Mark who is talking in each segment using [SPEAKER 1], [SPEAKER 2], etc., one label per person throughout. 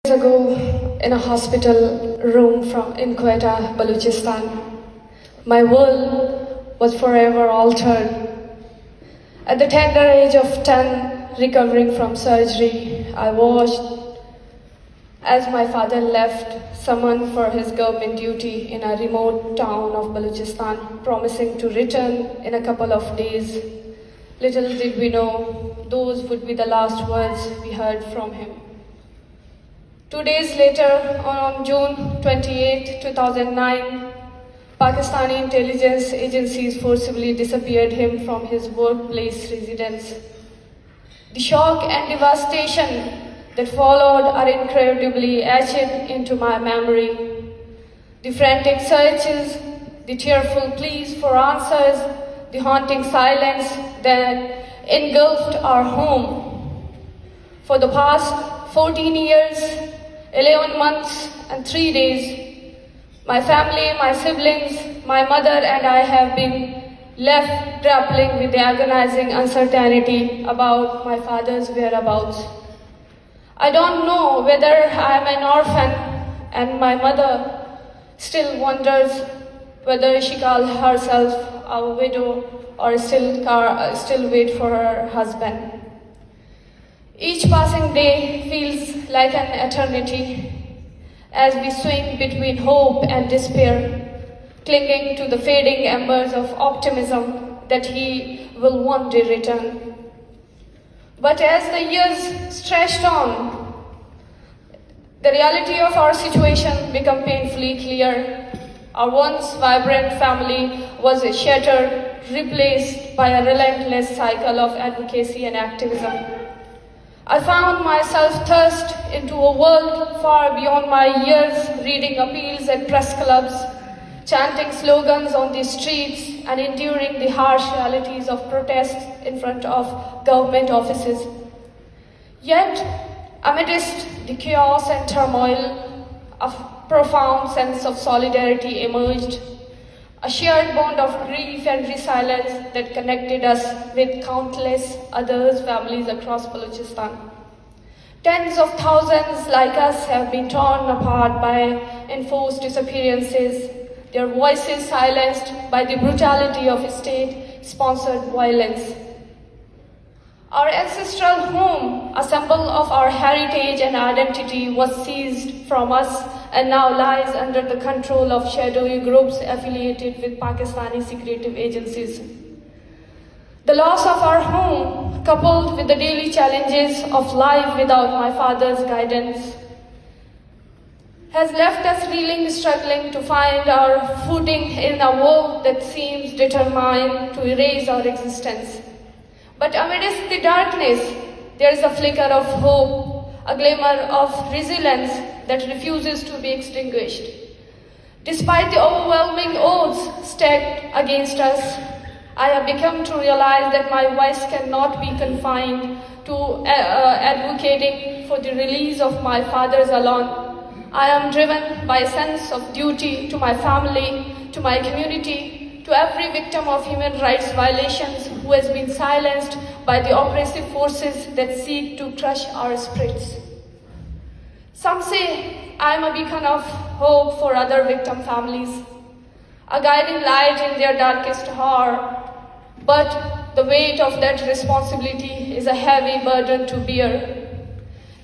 [SPEAKER 1] Ago in a hospital room in Quetta, Baluchistan. My world was forever altered. At the tender age of 10, recovering from surgery, I watched as my father left, summoned for his government duty in a remote town of Baluchistan, promising to return in a couple of days. Little did we know, those would be the last words we heard from him. 2 days later, on June 28, 2009, Pakistani intelligence agencies forcibly disappeared him from his workplace residence. The shock and devastation that followed are incredibly etched into my memory. The frantic searches, the tearful pleas for answers, the haunting silence that engulfed our home. For the past 14 years, 11 months and 3 days, my family, my siblings, my mother and I have been left grappling with the agonizing uncertainty about my father's whereabouts. I don't know whether I am an orphan, and my mother still wonders whether she calls herself a widow or still wait for her husband. Each passing day feels like an eternity as we swing between hope and despair, clinging to the fading embers of optimism that he will one day return. But as the years stretched on, the reality of our situation became painfully clear. Our once vibrant family was shattered, replaced by a relentless cycle of advocacy and activism. I found myself thrust into a world far beyond my years, reading appeals at press clubs, chanting slogans on the streets, and enduring the harsh realities of protests in front of government offices. Yet, amidst the chaos and turmoil, a profound sense of solidarity emerged, a shared bond of grief and resilience that connected us with countless other families across Baluchistan. Tens of thousands like us have been torn apart by enforced disappearances, their voices silenced by the brutality of state-sponsored violence. Our ancestral home, a symbol of our heritage and identity, was seized from us and now lies under the control of shadowy groups affiliated with Pakistani secretive agencies. The loss of our home, coupled with the daily challenges of life without my father's guidance, has left us reeling, struggling to find our footing in a world that seems determined to erase our existence. But amidst the darkness, there is a flicker of hope, a glimmer of resilience that refuses to be extinguished. Despite the overwhelming odds stacked against us, I have become to realize that my voice cannot be confined to advocating for the release of my fathers alone. I am driven by a sense of duty to my family, to my community, to every victim of human rights violations who has been silenced by the oppressive forces that seek to crush our spirits. Some say I am a beacon of hope for other victim families, a guiding light in their darkest hour, but the weight of that responsibility is a heavy burden to bear.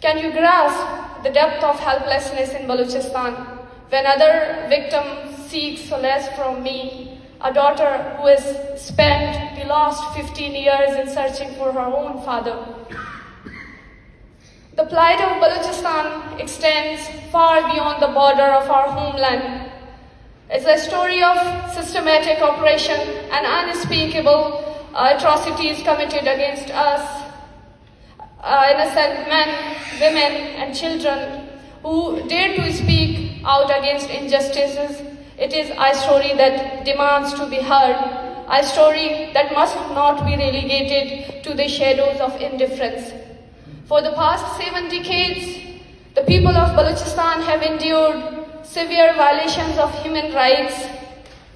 [SPEAKER 1] Can you grasp the depth of helplessness in Baluchistan when another victim seeks solace from me, a daughter who has spent the last 15 years in searching for her own father? The plight of Baluchistan extends far beyond the border of our homeland. It's a story of systematic oppression and unspeakable atrocities committed against us, innocent men, women, and children who dare to speak out against injustices. It is a story that demands to be heard, a story that must not be relegated to the shadows of indifference. For the past 7 decades, the people of Baluchistan have endured severe violations of human rights,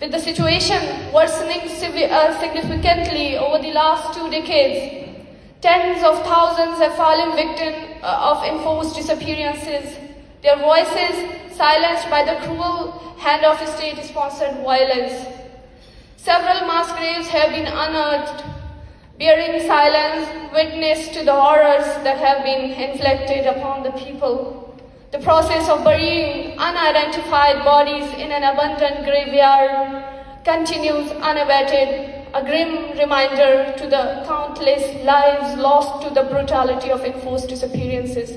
[SPEAKER 1] with the situation worsening significantly over the last 2 decades. Tens of thousands have fallen victim of enforced disappearances, their voices silenced by the cruel hand of state-sponsored violence. Several mass graves have been unearthed, bearing silence witness to the horrors that have been inflicted upon the people. The process of burying unidentified bodies in an abandoned graveyard continues unabated, a grim reminder to the countless lives lost to the brutality of enforced disappearances.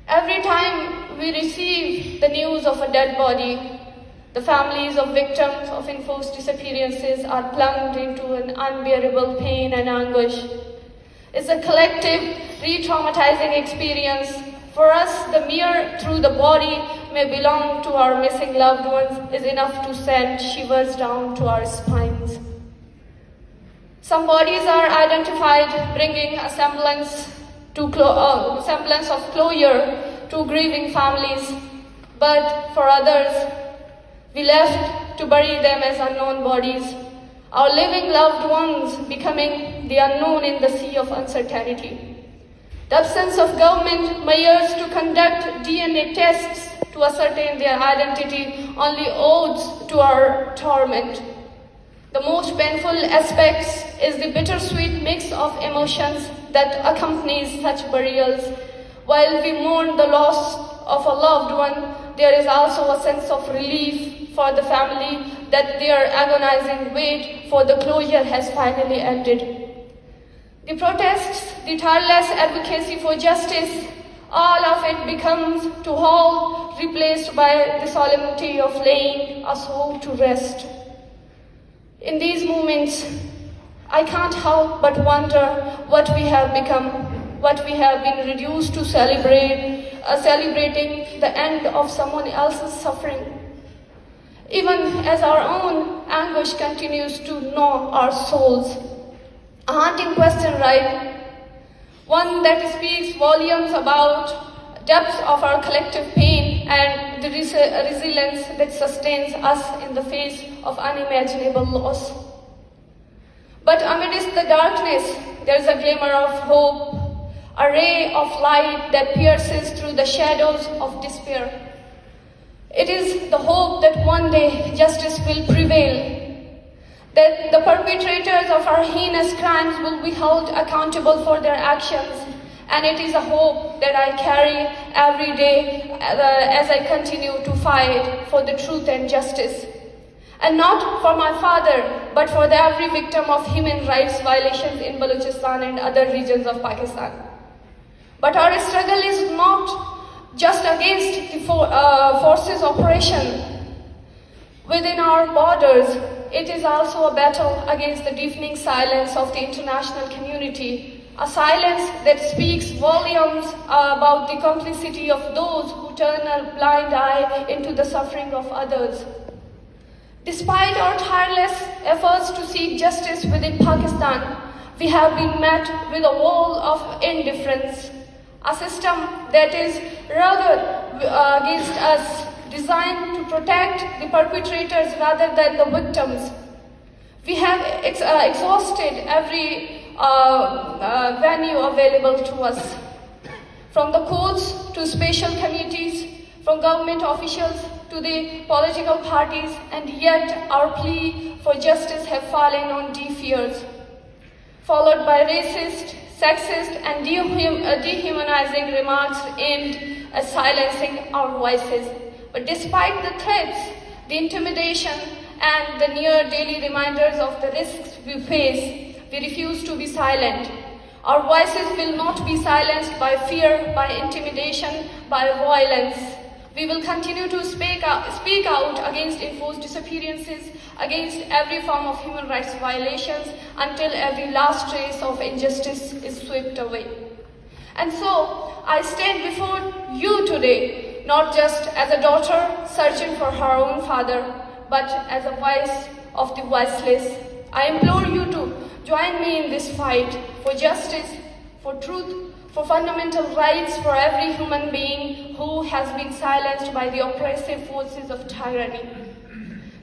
[SPEAKER 1] Every time we receive the news of a dead body, the families of victims of enforced disappearances are plunged into an unbearable pain and anguish. It's a collective, re-traumatizing experience. For us, the mere through the body may belong to our missing loved ones is enough to send shivers down to our spines. Some bodies are identified, bringing a semblance of closure to grieving families, but for others, we left to bury them as unknown bodies, our living loved ones becoming the unknown in the sea of uncertainty. The absence of government measures to conduct DNA tests to ascertain their identity only adds to our torment. The most painful aspects is the bittersweet mix of emotions that accompanies such burials. While we mourn the loss of a loved one, there is also a sense of relief for the family that their agonizing wait for the closure has finally ended. The protests, the tireless advocacy for justice, all of it becomes to halt, replaced by the solemnity of laying a soul to rest. In these moments, I can't help but wonder what we have become, what we have been reduced to celebrating the end of someone else's suffering. Even as our own anguish continues to gnaw our souls. A haunting question, right? One that speaks volumes about depth of our collective pain and the resilience that sustains us in the face of unimaginable loss. But amidst the darkness, there is a glimmer of hope, a ray of light that pierces through the shadows of despair. It is the hope that one day justice will prevail, that the perpetrators of our heinous crimes will be held accountable for their actions, and it is a hope that I carry every day as I continue to fight for the truth and justice. And not for my father, but for every victim of human rights violations in Baluchistan and other regions of Pakistan. But our struggle is not just against the forces operation within our borders. It is also a battle against the deafening silence of the international community, a silence that speaks volumes about the complicity of those who turn a blind eye into the suffering of others. Despite our tireless efforts to seek justice within Pakistan, we have been met with a wall of indifference, a system that is rugged against us, designed to protect the perpetrators rather than the victims. We have exhausted every venue available to us, from the courts to special committees, from government officials to the political parties, and yet our plea for justice have fallen on deaf ears, followed by racist, sexist, and dehumanizing remarks aimed at silencing our voices. But despite the threats, the intimidation, and the near daily reminders of the risks we face, we refuse to be silent. Our voices will not be silenced by fear, by intimidation, by violence. We will continue to speak out against enforced disappearances, against every form of human rights violations, until every last trace of injustice is swept away. And so, I stand before you today, not just as a daughter searching for her own father, but as a voice of the voiceless. I implore you to join me in this fight for justice, for truth, for fundamental rights for every human being who has been silenced by the oppressive forces of tyranny.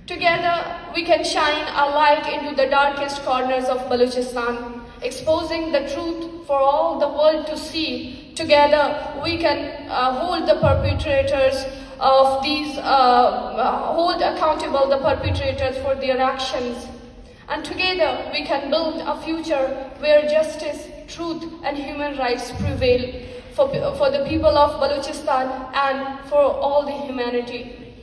[SPEAKER 1] Together, we can shine a light into the darkest corners of Baluchistan, exposing the truth for all the world to see, together we can hold the perpetrators of these, hold accountable the perpetrators for their actions. And together we can build a future where justice, truth and human rights prevail for the people of Baluchistan and for all the humanity.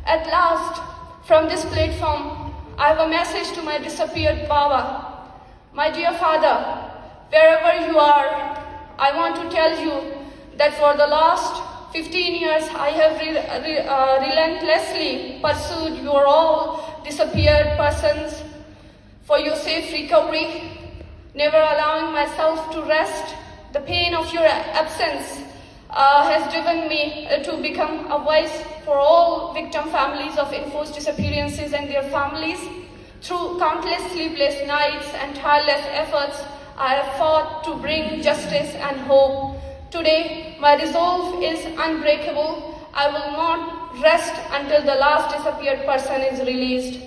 [SPEAKER 1] At last, from this platform, I have a message to my disappeared Baba. My dear father, wherever you are, I want to tell you that for the last 15 years I have relentlessly pursued your all disappeared persons for your safe recovery, never allowing myself to rest. The pain of your absence has driven me to become a voice for all victim families of enforced disappearances and their families. Through countless sleepless nights and tireless efforts, I have fought to bring justice and hope. Today, my resolve is unbreakable. I will not rest until the last disappeared person is released.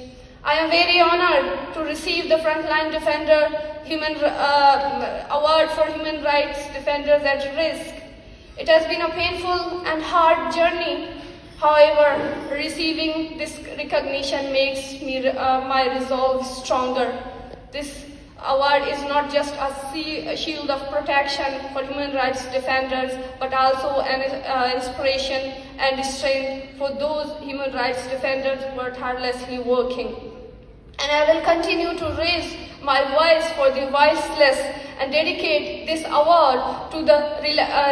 [SPEAKER 1] I am very honored to receive the Frontline Defender Award for Human Rights Defenders at Risk. It has been a painful and hard journey. However, receiving this recognition makes me my resolve stronger. This award is not just a shield of protection for human rights defenders, but also an inspiration and strength for those human rights defenders who are tirelessly working. And I will continue to raise my voice for the voiceless and dedicate this award to the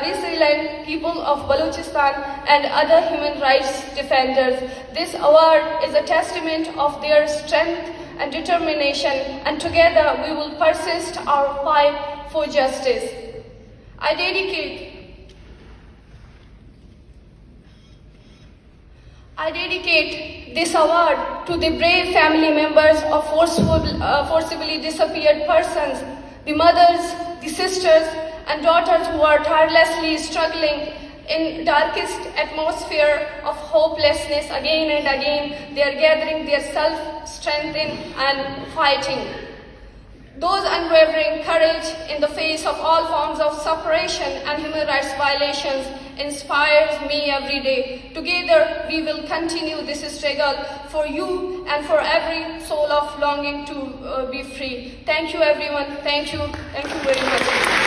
[SPEAKER 1] resilient people of Baluchistan and other human rights defenders. This award is a testament of their strength and determination, and together we will persist our fight for justice. I dedicate this award to the brave family members of forcibly disappeared persons, the mothers, the sisters and daughters who are tirelessly struggling in darkest atmosphere of hopelessness. Again and again, they are gathering their self-strength and fighting. Those unwavering courage in the face of all forms of suppression and human rights violations inspires me every day. Together, we will continue this struggle for you and for every soul of longing to be free. Thank you, everyone. Thank you. Thank you very much.